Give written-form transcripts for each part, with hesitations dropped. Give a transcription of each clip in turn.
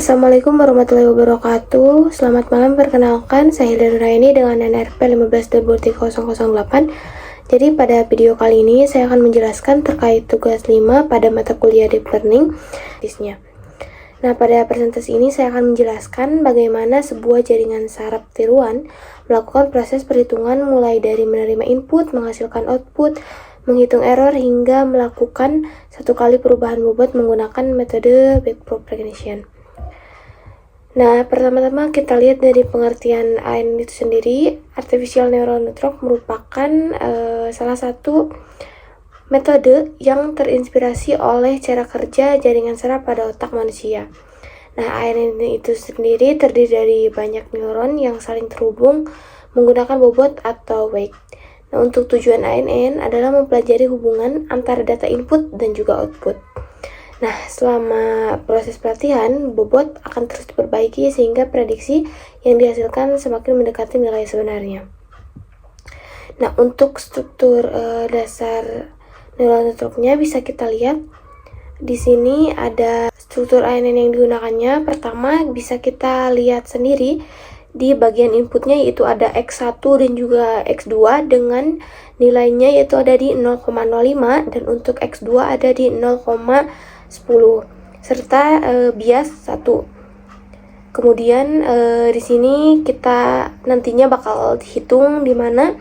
Assalamualaikum warahmatullahi wabarakatuh. Selamat malam, perkenalkan saya Hilda Nuraini dengan NRP 15/30008. Jadi pada video kali ini saya akan menjelaskan terkait tugas 5 pada mata kuliah Deep Learning. Nah, pada presentasi ini saya akan menjelaskan bagaimana sebuah jaringan saraf tiruan melakukan proses perhitungan mulai dari menerima input, menghasilkan output, menghitung error, hingga melakukan satu kali perubahan bobot menggunakan metode backpropagation. Nah, pertama-tama kita lihat dari pengertian AN itu sendiri. Artificial Neural Network merupakan salah satu metode yang terinspirasi oleh cara kerja jaringan saraf pada otak manusia. Nah, AN itu sendiri terdiri dari banyak neuron yang saling terhubung menggunakan bobot atau weight. Nah, untuk tujuan ANN adalah mempelajari hubungan antara data input dan juga output. Nah, selama proses pelatihan, bobot akan terus diperbaiki sehingga prediksi yang dihasilkan semakin mendekati nilai sebenarnya. Nah, untuk struktur dasar neural network-nya bisa kita lihat. Di sini ada struktur ANN yang digunakannya. Pertama, bisa kita lihat sendiri di bagian inputnya, yaitu ada X1 dan juga X2 dengan nilainya yaitu ada di 0,05 dan untuk X2 ada di 0,10 serta bias 1. Kemudian di sini kita nantinya bakal hitung di mana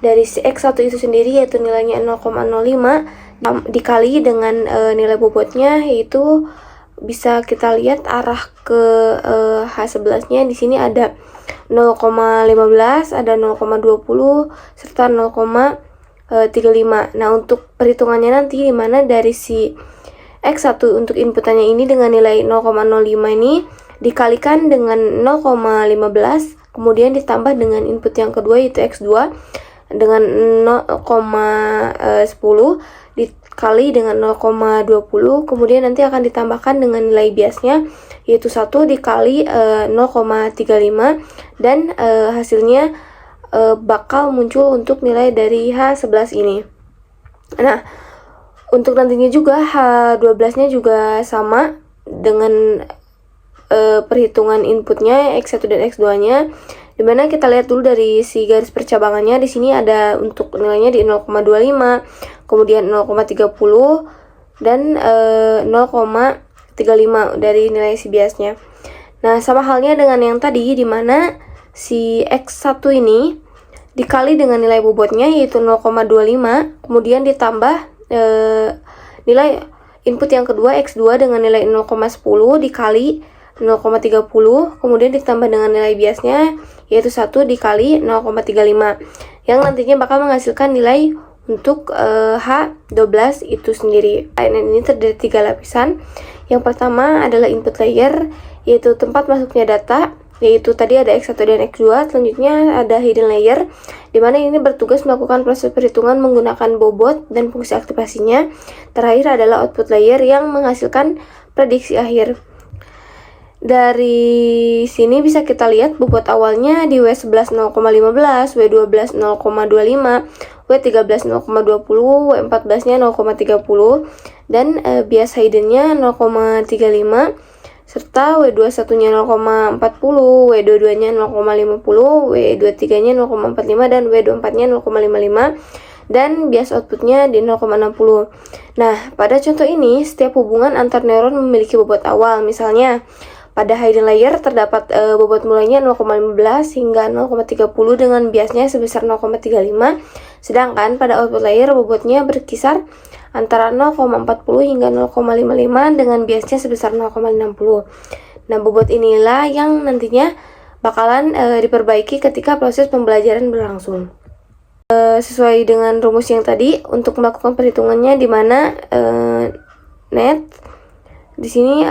dari si X1 itu sendiri yaitu nilainya 0,05 dikali dengan nilai bobotnya, yaitu bisa kita lihat arah ke H11-nya. Di sini ada 0,15, ada 0,20 serta 0,35. Nah, untuk perhitungannya nanti dimana dari si X1 untuk inputannya ini dengan nilai 0,05 ini dikalikan dengan 0,15, kemudian ditambah dengan input yang kedua yaitu X2 dengan 0,10 dikali dengan 0,20, kemudian nanti akan ditambahkan dengan nilai biasnya yaitu 1 dikali 0,35 dan hasilnya bakal muncul untuk nilai dari H11 ini. Nah, untuk nantinya juga H12-nya juga sama dengan perhitungan inputnya X1 dan X2-nya, dimana kita lihat dulu dari si garis percabangannya. Di sini ada untuk nilainya di 0,25, kemudian 0,30 dan 0,35 dari nilai si biasnya. Nah, sama halnya dengan yang tadi, dimana si X1 ini dikali dengan nilai bobotnya yaitu 0,25, kemudian ditambah nilai input yang kedua X2 dengan nilai 0,10 dikali 0,30, kemudian ditambah dengan nilai biasnya yaitu 1 dikali 0,35 yang nantinya bakal menghasilkan nilai untuk H12 itu sendiri. ANN ini terdiri dari 3 lapisan. Yang pertama adalah input layer, yaitu tempat masuknya data, yaitu tadi ada X1 dan X2. Selanjutnya ada hidden layer, dimana ini bertugas melakukan proses perhitungan menggunakan bobot dan fungsi aktivasinya. Terakhir adalah output layer yang menghasilkan prediksi akhir. Dari sini bisa kita lihat bobot awalnya di W11 0,15, W12 0,25, W13 0,20, W14-nya 0,30 dan bias hidden-nya 0,35 serta W21-nya 0,40, W22-nya 0,50, W23-nya 0,45 dan W24-nya 0,55 dan bias outputnya di 0,60. Nah, pada contoh ini setiap hubungan antar neuron memiliki bobot awal. Misalnya pada hidden layer terdapat bobot mulainya 0,15 hingga 0,30 dengan biasnya sebesar 0,35, sedangkan pada output layer bobotnya berkisar antara 0,40 hingga 0,55 dengan biasnya sebesar 0,60. Nah, bobot inilah yang nantinya bakalan diperbaiki ketika proses pembelajaran berlangsung. Sesuai dengan rumus yang tadi, untuk melakukan perhitungannya di mana net di sini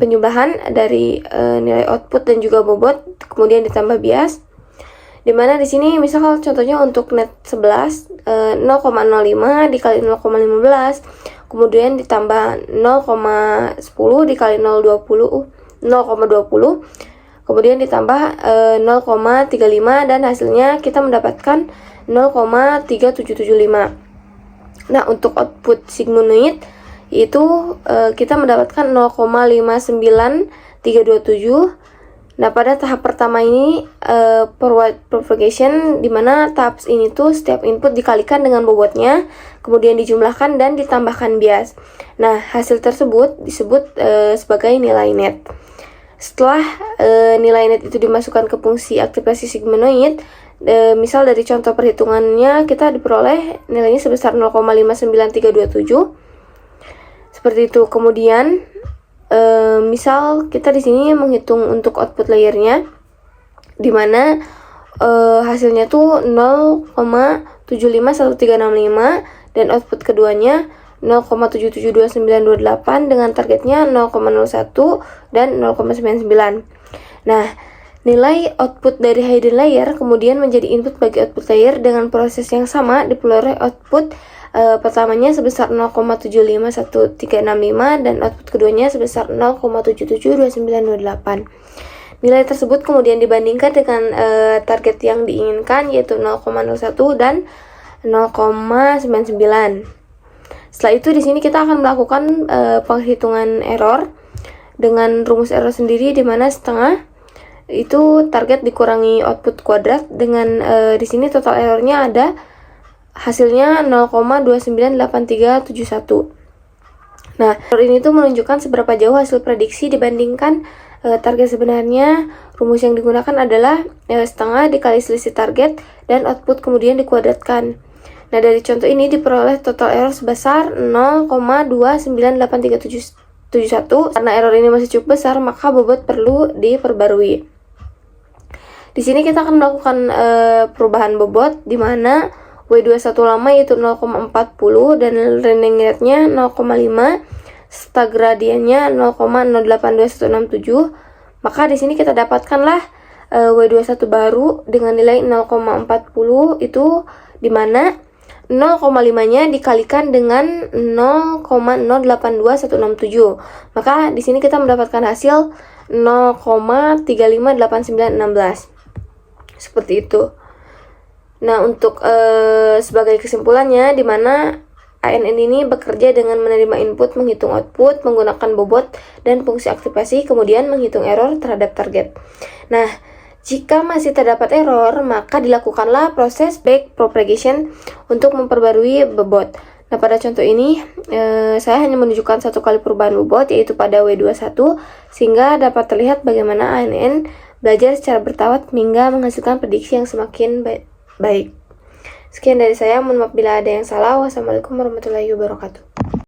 penjumlahan dari nilai output dan juga bobot, kemudian ditambah bias. Dimana di sini misal contohnya untuk net 11 0,05 dikali 0,15, kemudian ditambah 0,10 dikali 0,20, kemudian ditambah 0,35 dan hasilnya kita mendapatkan 0,3775. Nah, untuk output sigmonoid itu kita mendapatkan 0,59 327. Nah, pada tahap pertama ini forward propagation, dimana tahap ini tuh setiap input dikalikan dengan bobotnya, kemudian dijumlahkan dan ditambahkan bias. Nah, hasil tersebut disebut sebagai nilai net. Setelah nilai net itu dimasukkan ke fungsi aktivasi sigmoid, misal dari contoh perhitungannya kita diperoleh nilainya sebesar 0,59327. Seperti itu. Kemudian misal kita di sini menghitung untuk output layernya, di mana hasilnya tuh 0,751365 dan output keduanya 0,772928 dengan targetnya 0,01 dan 0,99. Nah, nilai output dari hidden layer kemudian menjadi input bagi output layer dengan proses yang sama diperoleh output pertamanya sebesar 0,751365 dan output keduanya sebesar 0,772928. Nilai tersebut kemudian dibandingkan dengan target yang diinginkan, yaitu 0,01 dan 0,99. Setelah itu di sini kita akan melakukan penghitungan error dengan rumus error sendiri, di mana setengah itu target dikurangi output kuadrat. Dengan di sini total errornya ada hasilnya 0,298371. Nah, error ini tuh menunjukkan seberapa jauh hasil prediksi dibandingkan target sebenarnya. Rumus yang digunakan adalah setengah dikali selisih target dan output kemudian dikuadratkan. Nah, dari contoh ini diperoleh total error sebesar 0,298371. Karena error ini masih cukup besar, maka bobot perlu diperbarui. Di sini kita akan melakukan perubahan bobot, di mana W21 lama yaitu 0,40 dan running rate-nya 0,5, seta gradiennya 0,082167. Maka di sini kita dapatkanlah W21 baru dengan nilai 0,40, itu di mana 0,5-nya dikalikan dengan 0,082167. Maka di sini kita mendapatkan hasil 0,358916. Seperti itu. Nah, untuk sebagai kesimpulannya, di mana ANN ini bekerja dengan menerima input, menghitung output, menggunakan bobot dan fungsi aktivasi, kemudian menghitung error terhadap target. Nah, jika masih terdapat error, maka dilakukanlah proses back propagation untuk memperbarui bobot. Nah, pada contoh ini saya hanya menunjukkan satu kali perubahan bobot, yaitu pada W21, sehingga dapat terlihat bagaimana ANN belajar secara bertahap hingga menghasilkan prediksi yang semakin baik. Sekian dari saya, mohon maaf bila ada yang salah. Wassalamualaikum warahmatullahi wabarakatuh.